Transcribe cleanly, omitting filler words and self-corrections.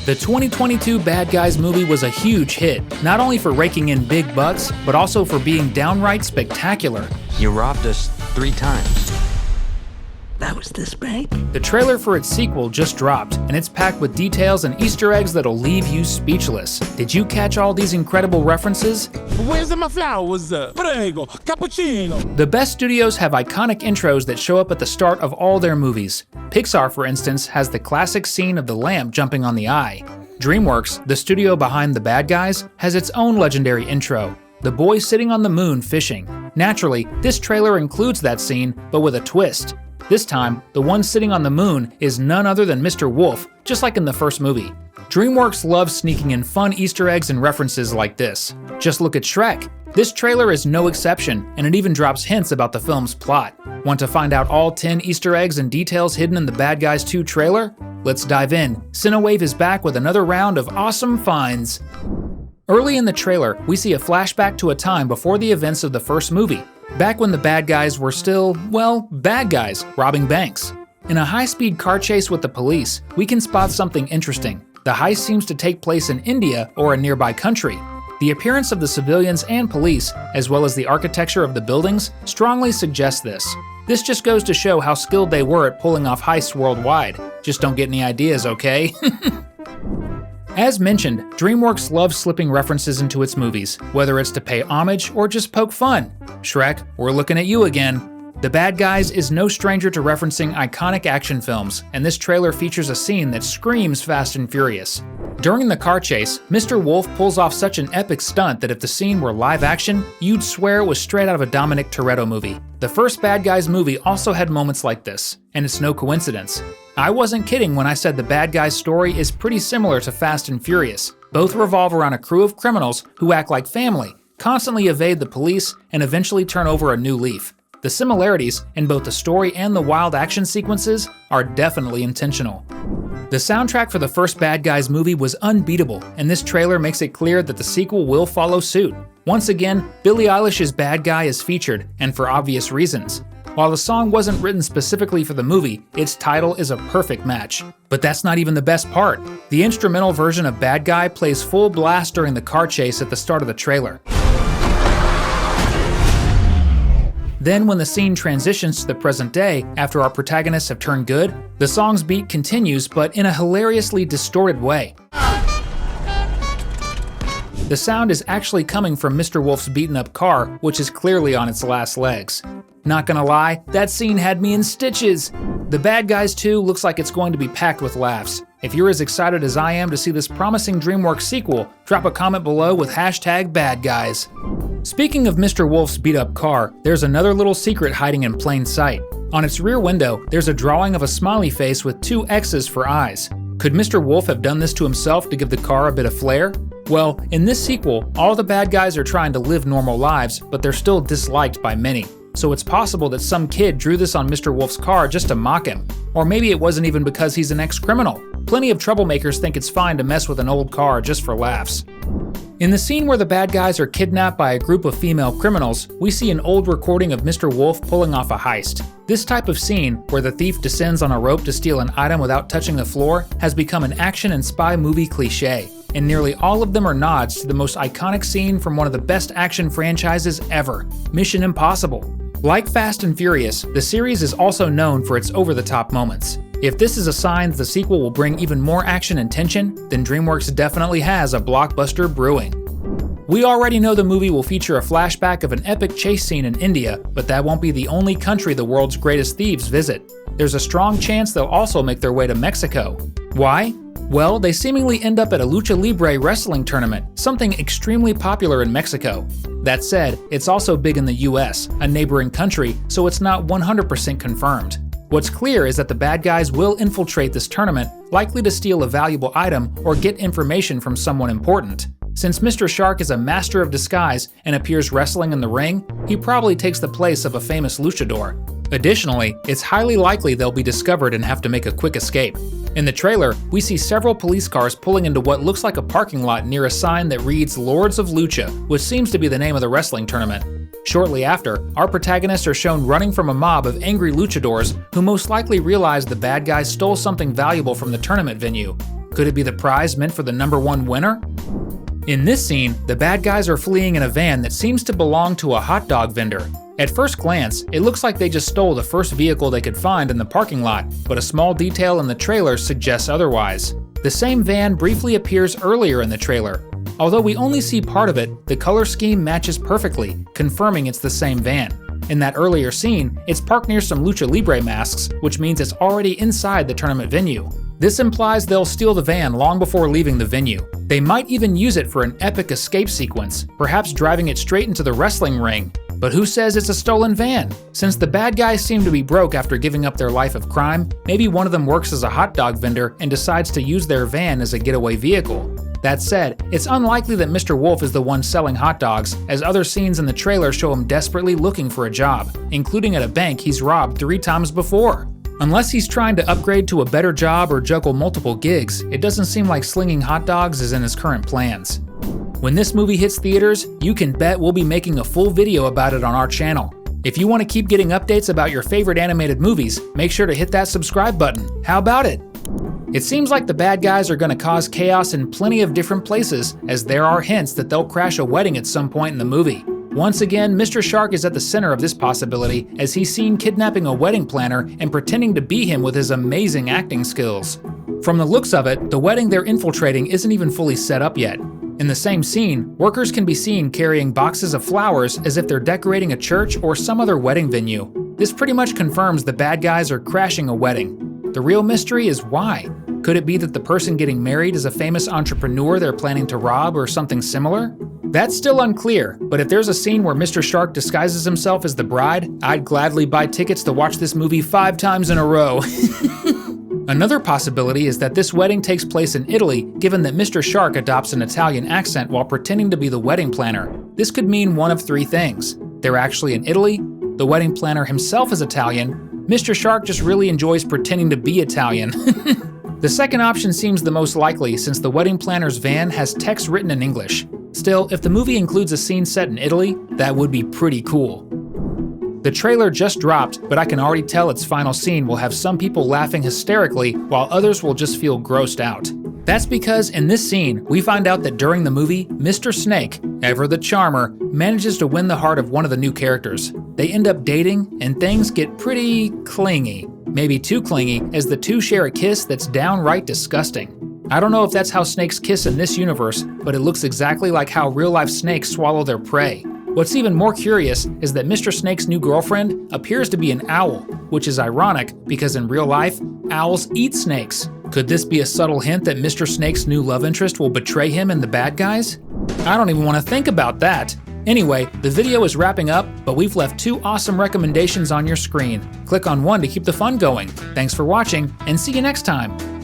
The 2022 Bad Guys movie was a huge hit, not only for raking in big bucks, but also for being downright spectacular. You robbed us 3 times. That was this bank? The trailer for its sequel just dropped, and it's packed with details and Easter eggs that'll leave you speechless. Did you catch all these incredible references? Where's my flowers? Prego, cappuccino. The best studios have iconic intros that show up at the start of all their movies. Pixar, for instance, has the classic scene of the lamp jumping on the eye. DreamWorks, the studio behind The Bad Guys, has its own legendary intro, the boy sitting on the moon fishing. Naturally, this trailer includes that scene, but with a twist. This time, the one sitting on the moon is none other than Mr. Wolf, just like in the first movie. DreamWorks loves sneaking in fun Easter eggs and references like this. Just look at Shrek. This trailer is no exception, and it even drops hints about the film's plot. Want to find out all 10 Easter eggs and details hidden in the Bad Guys 2 trailer? Let's dive in. Cinewave is back with another round of awesome finds. Early in the trailer, we see a flashback to a time before the events of the first movie, back when the bad guys were still, well, bad guys, robbing banks. In a high-speed car chase with the police, we can spot something interesting. The heist seems to take place in India or a nearby country. The appearance of the civilians and police, as well as the architecture of the buildings, strongly suggests this. This just goes to show how skilled they were at pulling off heists worldwide. Just don't get any ideas, okay? As mentioned, DreamWorks loves slipping references into its movies, whether it's to pay homage or just poke fun. Shrek, we're looking at you again. The Bad Guys is no stranger to referencing iconic action films, and this trailer features a scene that screams Fast and Furious. During the car chase, Mr. Wolf pulls off such an epic stunt that if the scene were live action, you'd swear it was straight out of a Dominic Toretto movie. The first Bad Guys movie also had moments like this, and it's no coincidence. I wasn't kidding when I said the Bad Guys story is pretty similar to Fast and Furious. Both revolve around a crew of criminals who act like family, constantly evade the police, and eventually turn over a new leaf. The similarities in both the story and the wild action sequences are definitely intentional. The soundtrack for the first Bad Guys movie was unbeatable, and this trailer makes it clear that the sequel will follow suit. Once again, Billie Eilish's Bad Guy is featured, and for obvious reasons. While the song wasn't written specifically for the movie, its title is a perfect match. But that's not even the best part. The instrumental version of Bad Guy plays full blast during the car chase at the start of the trailer. Then when the scene transitions to the present day, after our protagonists have turned good, the song's beat continues, but in a hilariously distorted way. The sound is actually coming from Mr. Wolf's beaten up car, which is clearly on its last legs. Not gonna lie, that scene had me in stitches. The Bad Guys 2 looks like it's going to be packed with laughs. If you're as excited as I am to see this promising DreamWorks sequel, drop a comment below with #BadGuys. Speaking of Mr. Wolf's beat-up car, there's another little secret hiding in plain sight. On its rear window, there's a drawing of a smiley face with 2 X's for eyes. Could Mr. Wolf have done this to himself to give the car a bit of flair? Well, in this sequel, all the bad guys are trying to live normal lives, but they're still disliked by many. So it's possible that some kid drew this on Mr. Wolf's car just to mock him. Or maybe it wasn't even because he's an ex-criminal. Plenty of troublemakers think it's fine to mess with an old car just for laughs. In the scene where the bad guys are kidnapped by a group of female criminals, we see an old recording of Mr. Wolf pulling off a heist. This type of scene, where the thief descends on a rope to steal an item without touching the floor, has become an action and spy movie cliché, and nearly all of them are nods to the most iconic scene from one of the best action franchises ever, Mission Impossible. Like Fast and Furious, the series is also known for its over-the-top moments. If this is a sign that the sequel will bring even more action and tension, then DreamWorks definitely has a blockbuster brewing. We already know the movie will feature a flashback of an epic chase scene in India, but that won't be the only country the world's greatest thieves visit. There's a strong chance they'll also make their way to Mexico. Why? Well, they seemingly end up at a lucha libre wrestling tournament, something extremely popular in Mexico. That said, it's also big in the US, a neighboring country, so it's not 100% confirmed. What's clear is that the bad guys will infiltrate this tournament, likely to steal a valuable item or get information from someone important. Since Mr. Shark is a master of disguise and appears wrestling in the ring, he probably takes the place of a famous luchador. Additionally, it's highly likely they'll be discovered and have to make a quick escape. In the trailer, we see several police cars pulling into what looks like a parking lot near a sign that reads Lords of Lucha, which seems to be the name of the wrestling tournament. Shortly after, our protagonists are shown running from a mob of angry luchadors who most likely realize the bad guys stole something valuable from the tournament venue. Could it be the prize meant for the #1 winner? In this scene, the bad guys are fleeing in a van that seems to belong to a hot dog vendor. At first glance, it looks like they just stole the first vehicle they could find in the parking lot, but a small detail in the trailer suggests otherwise. The same van briefly appears earlier in the trailer. Although we only see part of it, the color scheme matches perfectly, confirming it's the same van. In that earlier scene, it's parked near some Lucha Libre masks, which means it's already inside the tournament venue. This implies they'll steal the van long before leaving the venue. They might even use it for an epic escape sequence, perhaps driving it straight into the wrestling ring. But who says it's a stolen van? Since the bad guys seem to be broke after giving up their life of crime, maybe one of them works as a hot dog vendor and decides to use their van as a getaway vehicle. That said, it's unlikely that Mr. Wolf is the one selling hot dogs, as other scenes in the trailer show him desperately looking for a job, including at a bank he's robbed 3 times before. Unless he's trying to upgrade to a better job or juggle multiple gigs, it doesn't seem like slinging hot dogs is in his current plans. When this movie hits theaters, you can bet we'll be making a full video about it on our channel. If you want to keep getting updates about your favorite animated movies, make sure to hit that subscribe button. How about it? It seems like the bad guys are going to cause chaos in plenty of different places, as there are hints that they'll crash a wedding at some point in the movie. Once again, Mr. Shark is at the center of this possibility, as he's seen kidnapping a wedding planner and pretending to be him with his amazing acting skills. From the looks of it, the wedding they're infiltrating isn't even fully set up yet. In the same scene, workers can be seen carrying boxes of flowers as if they're decorating a church or some other wedding venue. This pretty much confirms the bad guys are crashing a wedding. The real mystery is why. Could it be that the person getting married is a famous entrepreneur they're planning to rob or something similar? That's still unclear, but if there's a scene where Mr. Shark disguises himself as the bride, I'd gladly buy tickets to watch this movie 5 times in a row. Another possibility is that this wedding takes place in Italy, given that Mr. Shark adopts an Italian accent while pretending to be the wedding planner. This could mean one of 3 things. They're actually in Italy, the wedding planner himself is Italian, Mr. Shark just really enjoys pretending to be Italian. The second option seems the most likely, since the wedding planner's van has text written in English. Still, if the movie includes a scene set in Italy, that would be pretty cool. The trailer just dropped, but I can already tell its final scene will have some people laughing hysterically while others will just feel grossed out. That's because in this scene, we find out that during the movie, Mr. Snake, ever the charmer, manages to win the heart of one of the new characters. They end up dating, and things get pretty clingy. Maybe too clingy, as the two share a kiss that's downright disgusting. I don't know if that's how snakes kiss in this universe, but it looks exactly like how real-life snakes swallow their prey. What's even more curious is that Mr. Snake's new girlfriend appears to be an owl, which is ironic because in real life, owls eat snakes. Could this be a subtle hint that Mr. Snake's new love interest will betray him and the bad guys? I don't even want to think about that. Anyway, the video is wrapping up, but we've left 2 awesome recommendations on your screen. Click on one to keep the fun going. Thanks for watching, and see you next time.